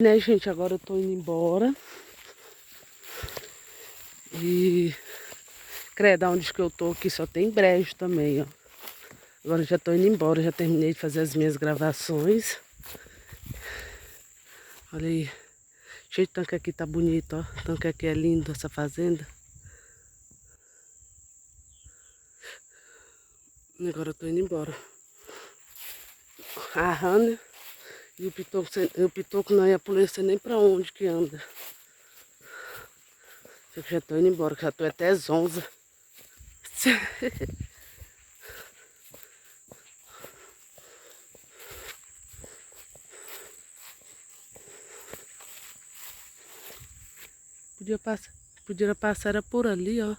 Né, gente, agora eu tô indo embora. E credo, onde que eu tô aqui só tem brejo também, ó. Agora eu já tô indo embora, já terminei de fazer as minhas gravações. Olha aí. Cheio de tanque aqui, tá bonito, ó. Tanque aqui é lindo, essa fazenda. E agora eu tô indo embora. A Hannah e o Pitoco não ia polícia nem pra onde que anda. Eu já tô indo embora, já tô até às 11. Podia passar era por ali, ó.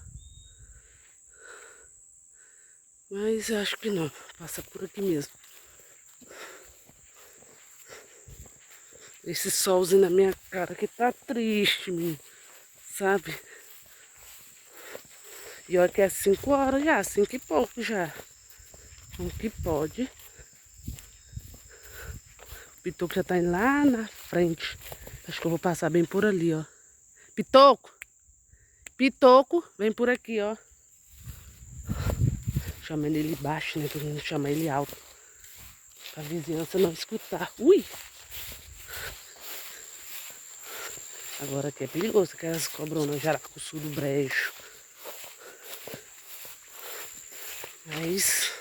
Mas eu acho que não, passa por aqui mesmo. Esse solzinho na minha cara que tá triste, menino, sabe? E olha que é 5 horas já, 5 e pouco já. Como que pode? O Pitoco já tá indo lá na frente. Acho que eu vou passar bem por ali, ó. Pitoco! Pitoco, vem por aqui, ó. Chamando ele baixo, né? Pra não chamar ele alto. Pra vizinhança não escutar. Ui! Agora aqui é perigoso, aquelas cobronas jaracuçu do brejo. Mas...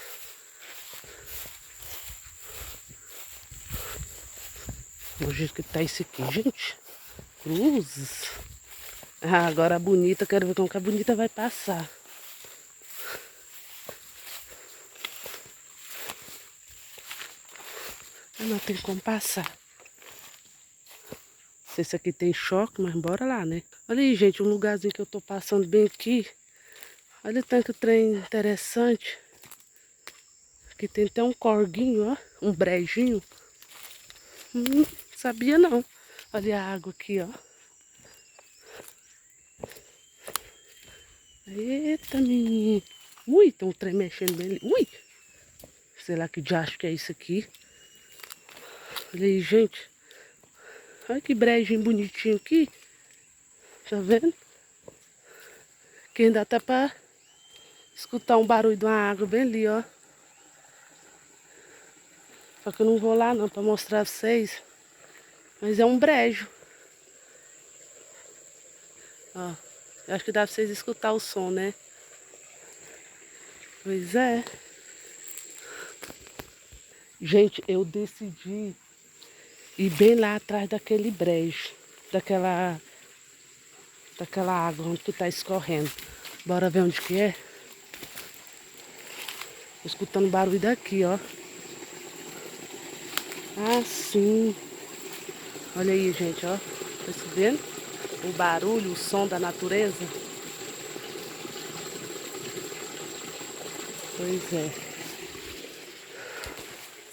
o jeito que tá isso aqui, gente. Cruzes. Ah, agora a bonita, quero ver como que a bonita vai passar. Não tem como passar. Não sei se aqui tem choque, mas bora lá, né? Olha aí, gente, um lugarzinho que eu tô passando bem aqui. Olha tanto trem interessante. Aqui tem até um corguinho, ó. Um brejinho. Sabia não. Olha a água aqui, ó. Eita, menino. Ui, tem um trem mexendo bem ali. Ui! Sei lá que diacho que é isso aqui. Olha aí, gente. Olha que brejinho bonitinho aqui. Tá vendo? Que ainda tá pra escutar um barulho de uma água bem ali, ó. Só que eu não vou lá não pra mostrar pra vocês. Mas é um brejo. Ó. Eu acho que dá pra vocês escutar o som, né? Pois é. Gente, eu decidi ir bem lá atrás daquele brejo. Daquela água onde que tá escorrendo. Bora ver onde que é? Tô escutando barulho daqui, ó. Ah, sim. Olha aí, gente, ó. Tá vendo? O barulho, o som da natureza. Pois é.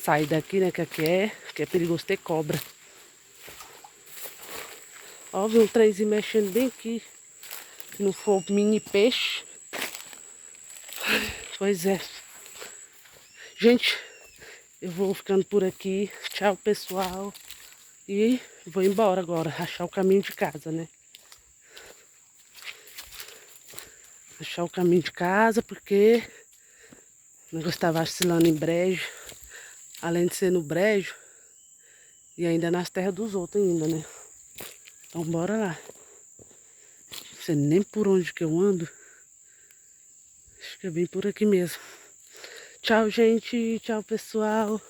Sair daqui, né, que é perigoso ter cobra. Ó, vi um trenzinho mexendo bem aqui. Se não for mini peixe. Pois é. Gente, eu vou ficando por aqui. Tchau, pessoal. E vou embora agora, achar o caminho de casa, né? Achar o caminho de casa, porque o negócio tá vacilando em brejo. Além de ser no brejo, e ainda nas terras dos outros ainda, né? Então bora lá. Não sei nem por onde que eu ando. Acho que é bem por aqui mesmo. Tchau, gente. Tchau, pessoal.